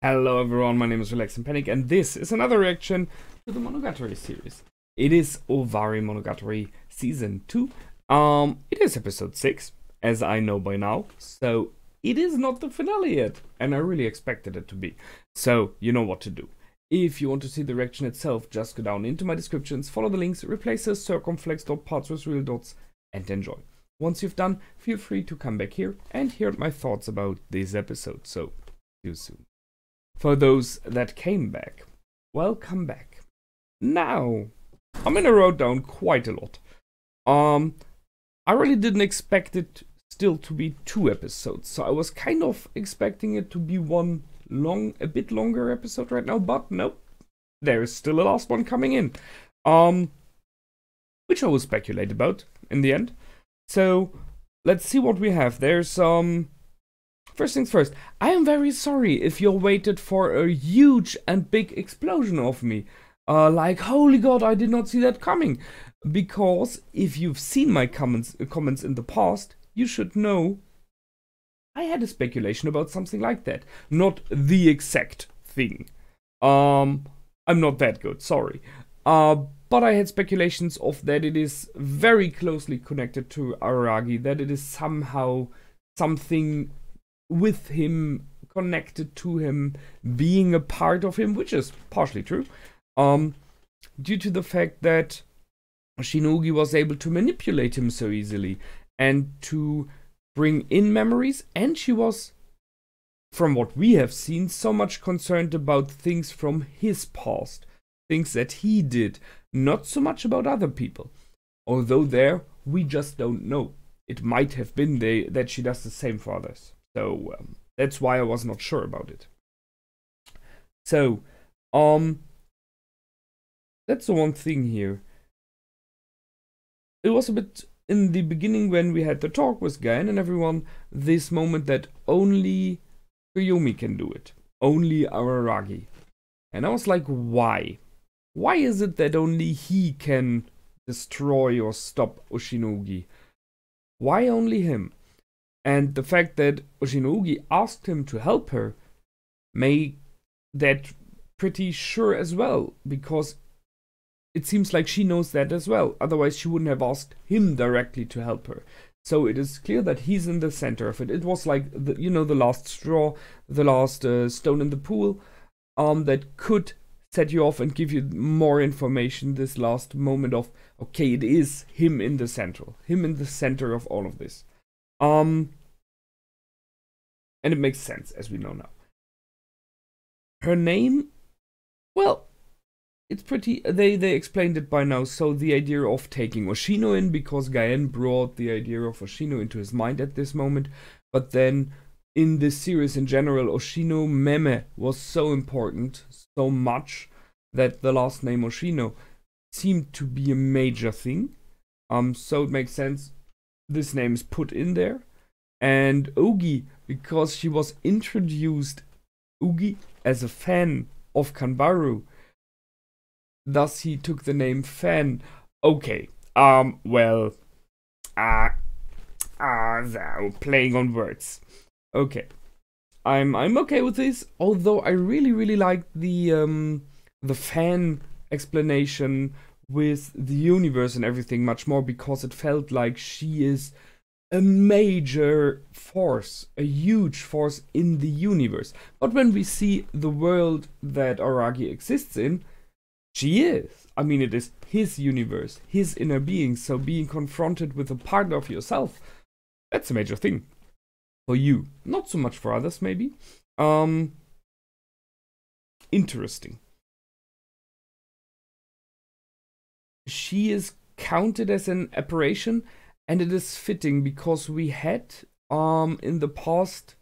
Hello everyone, my name is Relax and Panic, and this is another reaction to the Monogatari series. It is Owarimonogatari Season 2. It is episode 6, as I know by now, so it is not the finale yet, and I really expected it to be. So, you know what to do. If you want to see the reaction itself, just go down into my descriptions, follow the links, replace the circumflex dot parts with real dots, and enjoy. Once you've done, feel free to come back here and hear my thoughts about this episode, so see you soon. For those that came back, welcome back. Now, I'm gonna write down quite a lot. I really didn't expect it still to be 2 episodes, so I was kind of expecting it to be a bit longer episode right now, but nope, there is still a last one coming in, which I will speculate about in the end. So let's see what we have. There's First things first, I am very sorry if you waited for a huge and big explosion of me. Like, holy god, I did not see that coming. Because if you've seen my comments in the past, you should know I had a speculation about something like that. Not the exact thing. I'm not that good, sorry. But I had speculations of that it is very closely connected to Araragi, that it is somehow something with him, connected to him, being a part of him, which is partially true, due to the fact that Shinogi was able to manipulate him so easily and to bring in memories, and she was, from what we have seen, so much concerned about things from his past, things that he did, not so much about other people. Although there, we just don't know. It might have been that she does the same for others. So that's why I was not sure about it. So, that's the one thing here. It was a bit in the beginning when we had the talk with Gaen and everyone, this moment that only Koyomi can do it. Only Araragi. And I was like, why? Why is it that only he can destroy or stop Oshinogi? Why only him? And the fact that Oshinogi asked him to help her made that pretty sure as well, because it seems like she knows that as well. Otherwise, she wouldn't have asked him directly to help her. So it is clear that he's in the center of it. It was like, the last straw, the last stone in the pool, that could set you off and give you more information. This last moment of, okay, it is him in the center of all of this. And it makes sense, as we know now. Her name, well, it's pretty, they explained it by now, so the idea of taking Oshino in, because Gaen brought the idea of Oshino into his mind at this moment, but then in this series in general, Oshino Meme was so important, so much, that the last name Oshino seemed to be a major thing. So it makes sense this name is put in there. And Ogi, because she was introduced, Ogi, as a fan of Kanbaru, thus he took the name Fan. Okay, well, playing on words. Okay, I'm okay with this, although I really like the fan explanation with the universe and everything much more, because it felt like she is a major force, a huge force in the universe. But when we see the world that Araragi exists in, she is. I mean, it is his universe, his inner being, so being confronted with a part of yourself, that's a major thing. For you, not so much for others, maybe. Interesting. She is counted as an apparition, and it is fitting because we had in the past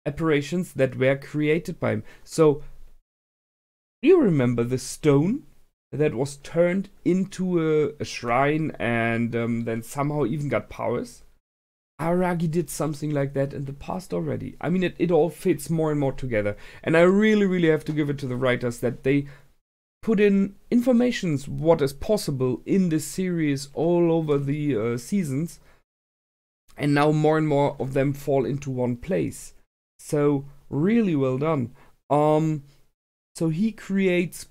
apparitions that were created by him. So, do you remember the stone that was turned into a shrine and then somehow even got powers? Araragi did something like that in the past already. I mean, it all fits more and more together. And I really have to give it to the writers that they put in informations what is possible in this series all over the seasons, and now more and more of them fall into one place. So really well done. So he creates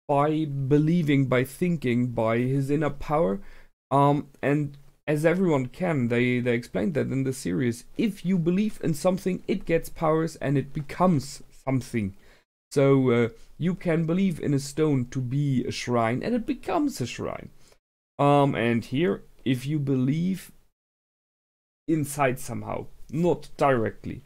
by believing, by thinking, by his inner power. And as everyone can, they explained that in the series. If you believe in something, it gets powers and it becomes something. So you can believe in a stone to be a shrine and it becomes a shrine. And here, if you believe inside somehow, not directly,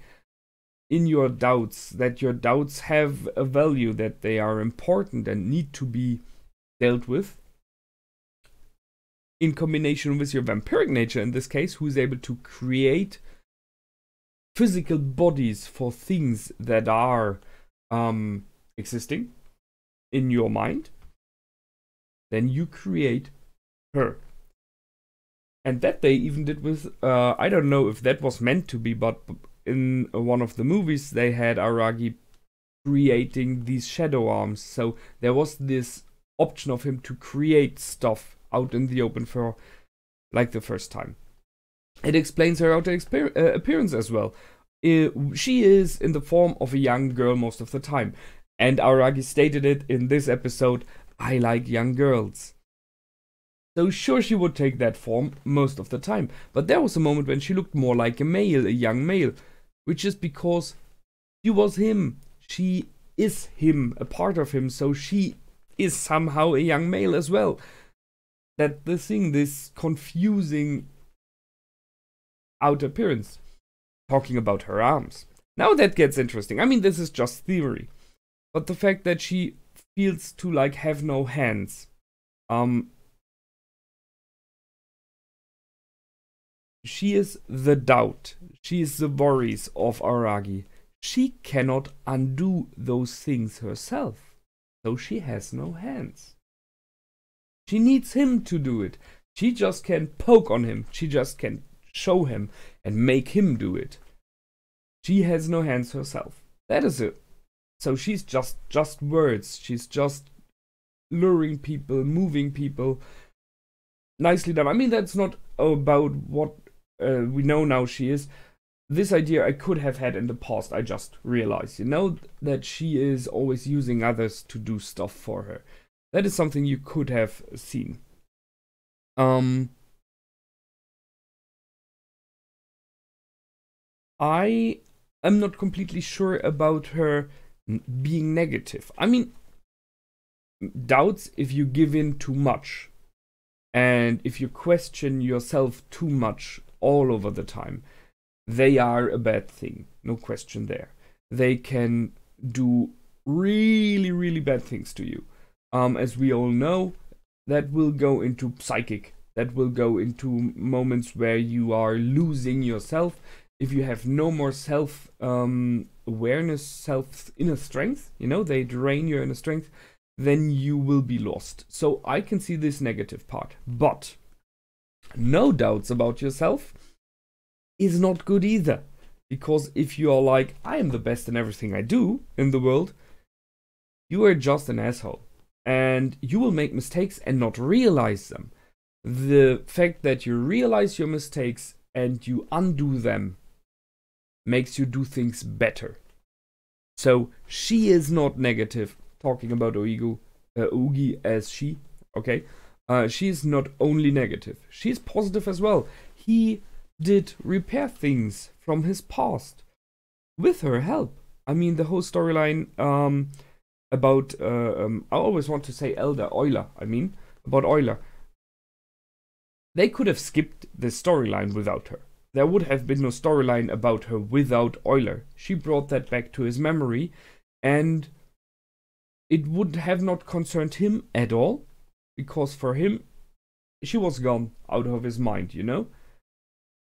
in your doubts, that your doubts have a value, that they are important and need to be dealt with, in combination with your vampiric nature in this case, who is able to create physical bodies for things that are existing in your mind, then you create her. And that they even did with, I don't know if that was meant to be, but in one of the movies they had Aragi creating these shadow arms. So there was this option of him to create stuff out in the open for like the first time. It explains her outer appearance as well. She is in the form of a young girl most of the time. And Aragi stated it in this episode, I like young girls. So sure, she would take that form most of the time. But there was a moment when she looked more like a male, a young male. Which is because she was him. She is him, a part of him. So she is somehow a young male as well. That the thing, this confusing outer appearance. Talking about her arms. Now that gets interesting. I mean, this is just theory. But the fact that she feels to like have no hands. She is the doubt. She is the worries of Aragi. She cannot undo those things herself. So she has no hands. She needs him to do it. She just can poke on him. She just can show him and make him do it. She has no hands herself. That is it. So she's just words. She's just luring people, moving people. Nicely done. I mean, that's not about what we know now she is. This idea I could have had in the past, I just realized. You know, that she is always using others to do stuff for her. That is something you could have seen. I am not completely sure about her being negative. I mean, doubts if you give in too much. And if you question yourself too much all over the time, they are a bad thing. No question there. They can do really, really bad things to you. As we all know, that will go into psychic. That will go into moments where you are losing yourself. If you have no more self awareness, self inner strength, you know, they drain your inner strength, then you will be lost. So I can see this negative part. But no doubts about yourself is not good either. Because if you are like, I am the best in everything I do in the world, you are just an asshole. And you will make mistakes and not realize them. The fact that you realize your mistakes and you undo them makes you do things better. So she is not negative. Talking about Oogie as she, okay? She is not only negative. She's positive as well. He did repair things from his past with her help. I mean, the whole storyline about, I always want to say Euler, about Euler. They could have skipped this storyline without her. There would have been no storyline about her without Euler. She brought that back to his memory, and it would have not concerned him at all, because for him, she was gone out of his mind, you know?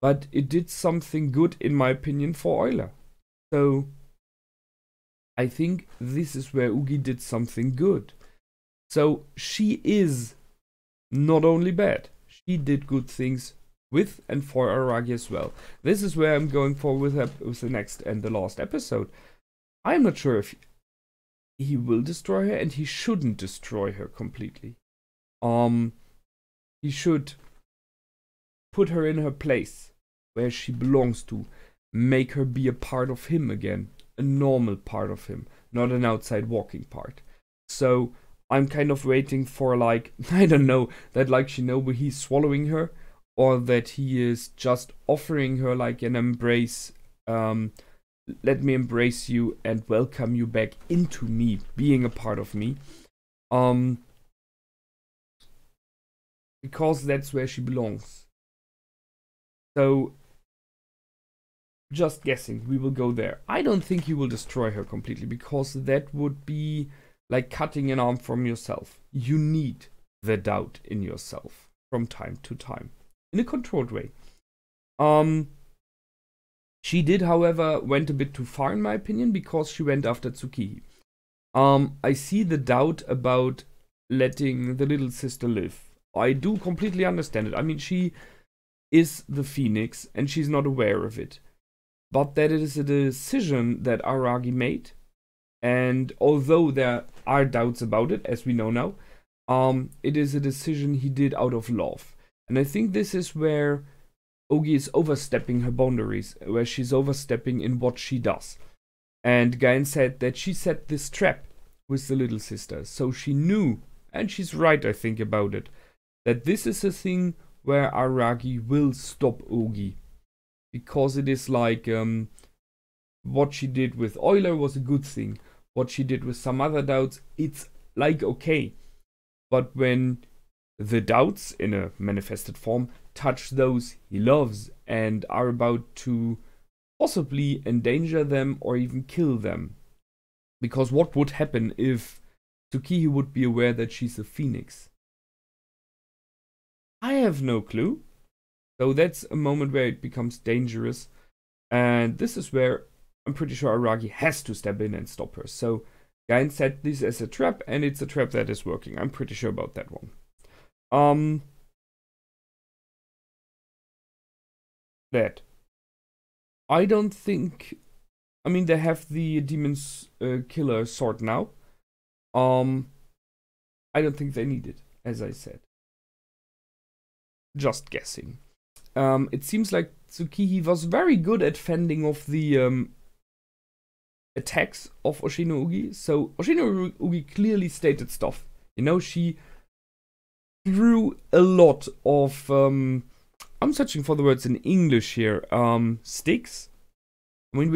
But it did something good, in my opinion, for Euler. So I think this is where Oogie did something good. So she is not only bad, she did good things with and for Aragi as well. This is where I'm going for with the next and the last episode. I'm not sure if he will destroy her, and he shouldn't destroy her completely. He should put her in her place where she belongs to, make her be a part of him again, a normal part of him, not an outside walking part. So I'm kind of waiting for, like, I don't know, that like Shinobu, he's swallowing her, or that he is just offering her like an embrace. Let me embrace you and welcome you back into me, being a part of me. Because that's where she belongs. So, just guessing, we will go there. I don't think you will destroy her completely, because that would be like cutting an arm from yourself. You need the doubt in yourself from time to time, in a controlled way. She did, however, went a bit too far in my opinion, because she went after Tsukihi. I see the doubt about letting the little sister live. I do completely understand it. I mean, she is the Phoenix and she's not aware of it. But that is a decision that Aragi made. And although there are doubts about it, as we know now, it is a decision he did out of love. And I think this is where Ogi is overstepping her boundaries, where she's overstepping in what she does. And Gain said that she set this trap with the little sister, so she knew, and she's right I think about it, that this is a thing where Aragi will stop Ogi. Because it is like, what she did with Euler was a good thing. What she did with some other doubts, it's like okay. But when the doubts, in a manifested form, touch those he loves and are about to possibly endanger them or even kill them. Because what would happen if Tsukihi would be aware that she's a Phoenix? I have no clue. So that's a moment where it becomes dangerous. And this is where I'm pretty sure Aragi has to step in and stop her. So Gain set this as a trap, and it's a trap that is working. I'm pretty sure about that one. That. I don't think... I mean, they have the Demon's Killer sword now. I don't think they need it, as I said. Just guessing. It seems like Tsukihi was very good at fending off the attacks of Oshino-Ugi. So Oshino-Ugi clearly stated stuff. You know, she threw a lot of... I'm searching for the words in English here. Sticks. I mean,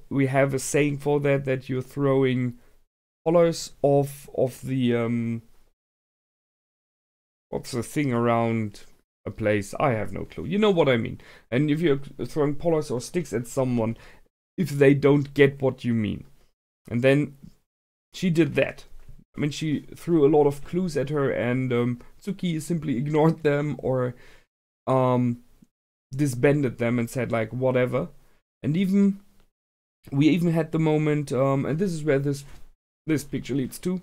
we have a saying for that you're throwing collars of the... what's the thing around a place? I have no clue. You know what I mean. And if you're throwing collars or sticks at someone, if they don't get what you mean. And then she did that. I mean, she threw a lot of clues at her, and Tsuki simply ignored them or disbanded them and said like whatever. And we even had the moment, and this is where this picture leads to,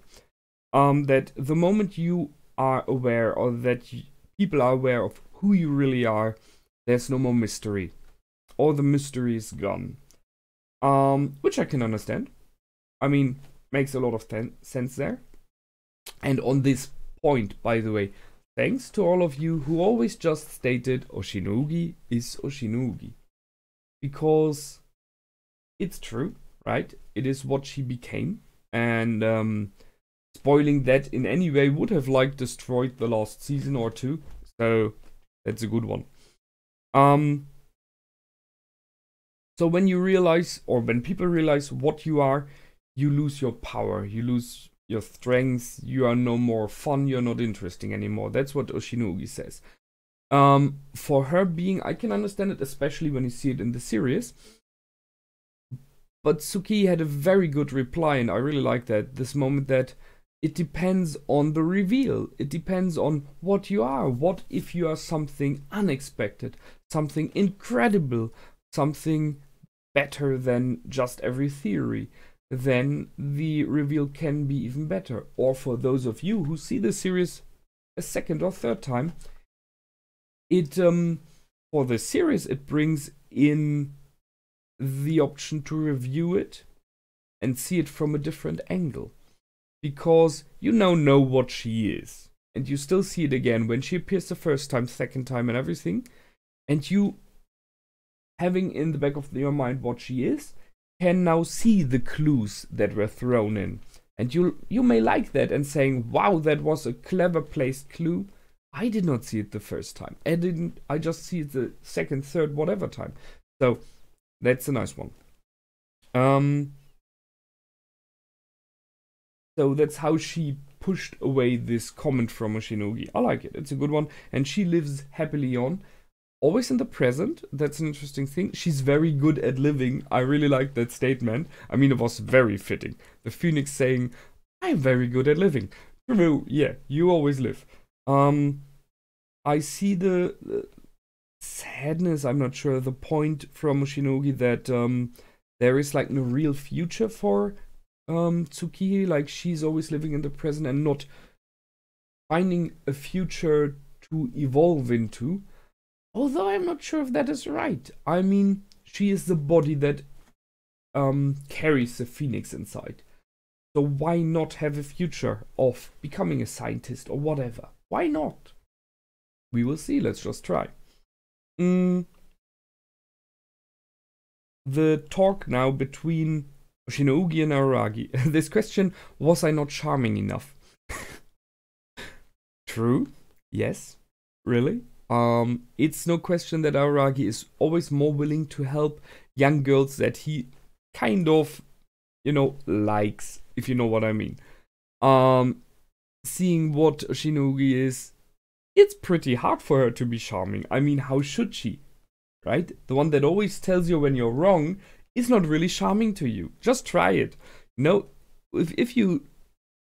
that the moment you are aware, or that people are aware of who you really are, there's no more mystery. All the mystery is gone. Which I can understand. I mean, makes a lot of sense there. And on this point, by the way, thanks to all of you who always just stated Oshino-Ugi is Oshino-Ugi. Because it's true, right? It is what she became. And spoiling that in any way would have like destroyed the last season or two. So that's a good one. So when you realize, or when people realize what you are, you lose your power, you lose your strength, you are no more fun, you're not interesting anymore. That's what Oshino-Ugi says. For her being, I can understand it, especially when you see it in the series. But Tsuki had a very good reply, and I really like that. This moment that it depends on the reveal. It depends on what you are. What if you are something unexpected, something incredible, something better than just every theory? Then the reveal can be even better. Or for those of you who see the series a second or third time, it for the series it brings in the option to review it and see it from a different angle. Because you now know what she is. And you still see it again when she appears the first time, second time and everything. And you having in the back of your mind what she is, can now see the clues that were thrown in. And you may like that and saying, wow, that was a clever placed clue. I did not see it the first time. I just see it the second, third, whatever time. So that's a nice one. So that's how she pushed away this comment from Oshinogi. I like it. It's a good one. And she lives happily on. Always in the present. That's an interesting thing. She's very good at living. I really like that statement. I mean, it was very fitting. The Phoenix saying, I'm very good at living. True, yeah, you always live. I see the sadness, I'm not sure, the point from Oshinogi that there is like no real future for Tsukihi. Like, she's always living in the present and not finding a future to evolve into. Although I'm not sure if that is right. I mean, she is the body that carries the Phoenix inside. So why not have a future of becoming a scientist or whatever? Why not? We will see. Let's just try. The talk now between Oshinogi and Araragi. This question, was I not charming enough? True. Yes. Really? It's no question that Araragi is always more willing to help young girls that he kind of, likes, if you know what I mean. Seeing what Oshinogi is, it's pretty hard for her to be charming. I mean, how should she? Right? The one that always tells you when you're wrong is not really charming to you. Just try it. If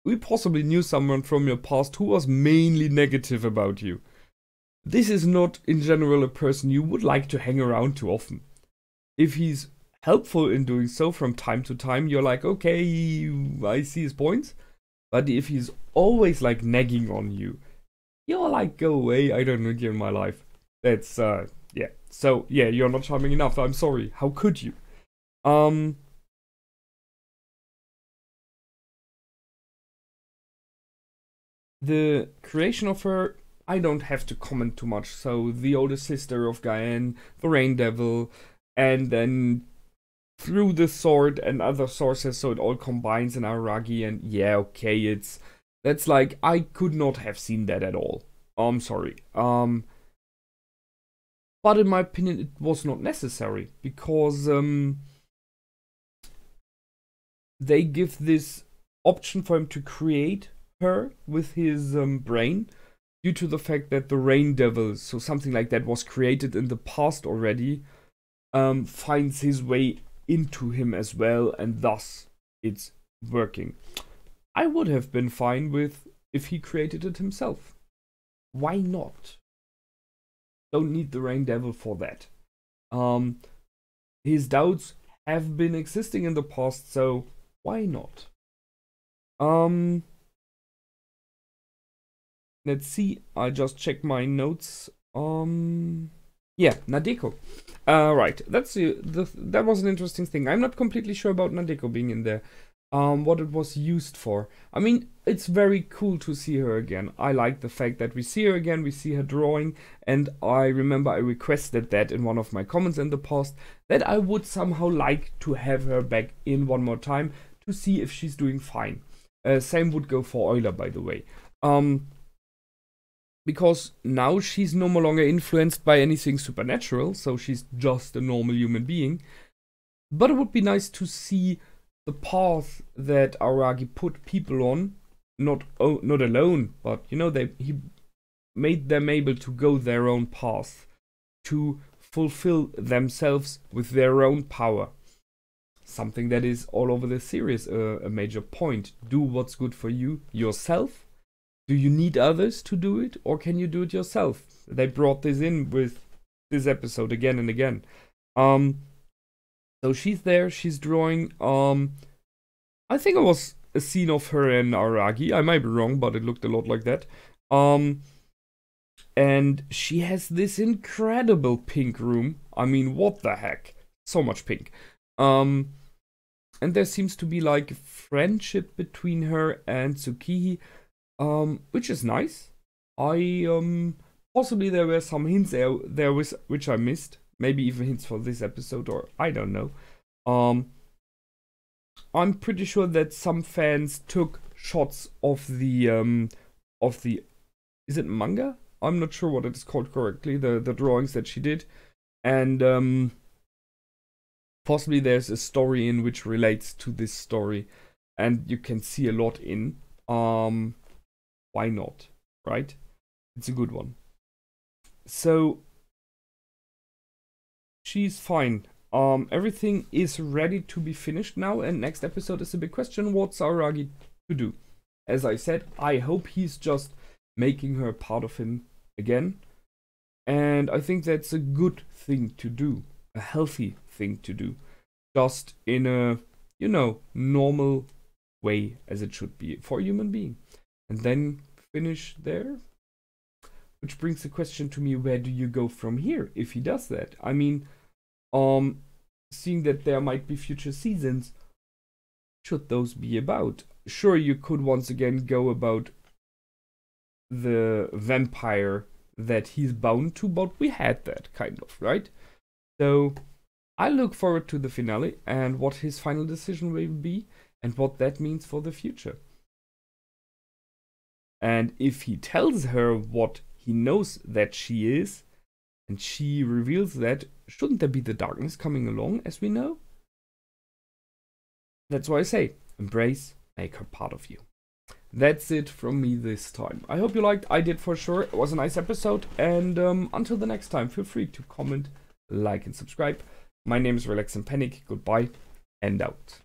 we possibly knew someone from your past who was mainly negative about you. This is not, in general, a person you would like to hang around too often. If he's helpful in doing so from time to time, you're like, okay, I see his points. But if he's always like nagging on you, you're like, go away, I don't need you in my life. That's, yeah. So, yeah, you're not charming enough, I'm sorry. How could you? The creation of her, I don't have to comment too much. So the older sister of Gaen, the Rain Devil, and then through the sword and other sources, so it all combines in Araragi, and yeah, okay, that's like, I could not have seen that at all. I'm sorry. But in my opinion, it was not necessary, because they give this option for him to create her with his brain, due to the fact that the Rain Devil, so something like that was created in the past already, finds his way into him as well, and thus it's working. I would have been fine with if he created it himself. Why not? Don't need the Rain Devil for that. His doubts have been existing in the past, so why not? Let's see, I just checked my notes. Yeah, Nadeko. Right, that was an interesting thing. I'm not completely sure about Nadeko being in there. What it was used for. I mean, it's very cool to see her again. I like the fact that we see her again, we see her drawing, and I remember I requested that in one of my comments in the past, that I would somehow like to have her back in one more time to see if she's doing fine. Same would go for Euler, by the way. Because now she's no longer influenced by anything supernatural, so she's just a normal human being. But it would be nice to see the path that Araragi put people on, not alone, but he made them able to go their own path, to fulfill themselves with their own power. Something that is all over the series a major point. Do what's good for you yourself. Do you need others to do it, or can you do it yourself? They brought this in with this episode again and again. So she's there, she's drawing. I think it was a scene of her and Araragi. I might be wrong, but it looked a lot like that. And she has this incredible pink room. I mean, what the heck? So much pink. And there seems to be like friendship between her and Tsukihi. Which is nice. Possibly there were some hints there which I missed. Maybe even hints for this episode, or I don't know. I'm pretty sure that some fans took shots of the is it manga? I'm not sure what it is called correctly, the drawings that she did. And possibly there's a story in which relates to this story. And you can see a lot in. Why not? Right? It's a good one. So she's fine. Everything is ready to be finished now, and next episode is a big question. What's Aragi to do? As I said, I hope he's just making her part of him again. And I think that's a good thing to do. A healthy thing to do. Just in a, you know, normal way as it should be for a human being. And then finish there. Which brings the question to me, where do you go from here if he does that? I mean, seeing that there might be future seasons, should those be about? Sure, you could once again go about the vampire that he's bound to, but we had that kind of, right? So I look forward to the finale and what his final decision will be and what that means for the future. And if he tells her what he knows that she is, and she reveals that, shouldn't there be the darkness coming along, as we know? That's why I say, embrace, make her part of you. That's it from me this time. I hope you liked. I did for sure. It was a nice episode. And until the next time, feel free to comment, like, and subscribe. My name is Relax and Panic. Goodbye and out.